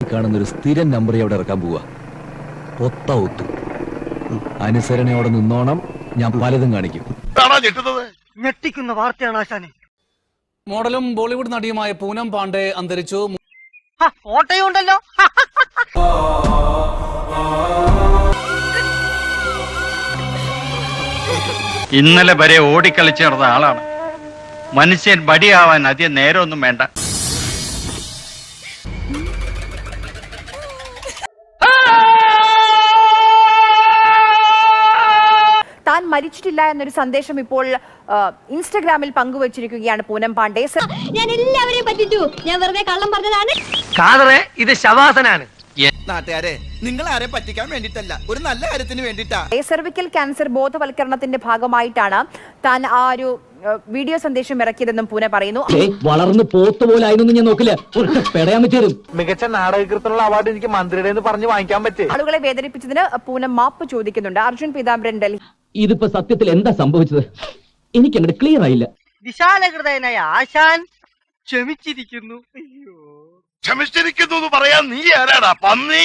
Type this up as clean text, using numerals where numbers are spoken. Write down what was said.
കാണുന്നൊരു സ്ഥിരം നമ്പർ അവിടെ ഇറക്കാൻ പോവാ. ഒത്ത ഒത്തു അനുസരണയോടെ നിന്നോണം. ഞാൻ പലതും കാണിക്കും. ഞെട്ടിക്കുന്ന വാർത്തയാണ് ആശാനെ. മോഡലും ബോളിവുഡ് നടിയുമായ പൂനം പാണ്ഡെ അന്തരിച്ചു. ഫോട്ടോയുണ്ടല്ലോ. ഇന്നലെ വരെ ഓടിക്കളിച്ച് നടന്ന ആളാണ്. മനുഷ്യൻ ബടിയാവാൻ അധികം നേരമൊന്നും വേണ്ട. താൻ മരിച്ചിട്ടില്ല എന്നൊരു സന്ദേശം ഇപ്പോൾ ഇൻസ്റ്റഗ്രാമിൽ പങ്കുവച്ചിരിക്കുകയാണ് പൂനം പാണ്ഡെ. ഞാൻ എല്ലാവരെയും പറ്റിച്ചു. ഞാൻ വെറുതെ കള്ളം പറഞ്ഞതാണ്. കാതറെ ഇത് ശവാസനാണ്. നാട്ടുകാരെ, നിങ്ങൾ ആരെ പറ്റിക്കാൻ വേണ്ടിട്ടല്ല, ഒരു നല്ല കാര്യത്തിന് വേണ്ടിട്ടാ. സെർവിക്കൽ ക്യാൻസർ ബോധവൽക്കരണത്തിന്റെ ഭാഗമായിട്ടാണ് താൻ ആ ഒരു വീഡിയോ സന്ദേശം ഇറക്കിയതെന്നും പൂന പറയുന്നു. വളർന്ന് പോത്തുപോലായിരുന്നു ഞാൻ നോക്കില്ല. മികച്ച നാടകൃത്തിനുള്ള അവാർഡ് എനിക്ക് മന്ത്രിയുടെ പറഞ്ഞു വാങ്ങിക്കാൻ പറ്റേ. ആളുകളെ വേദനിപ്പിച്ചതിന് പൂനം മാപ്പ് ചോദിക്കുന്നുണ്ട്. അർജുൻ പീതാംബരൻ, ഡൽഹി. ഇതിപ്പോ സത്യത്തിൽ എന്താ സംഭവിച്ചത്? എനിക്ക് അങ്ങോട്ട് ക്ലിയർ ആയില്ല. വിശാലഹൃദയനായ ആശാൻ ക്ഷമിച്ചിരിക്കുന്നു. ക്ഷമിച്ചിരിക്കുന്നു പറയാൻ നീ ആരാടാ പന്നി?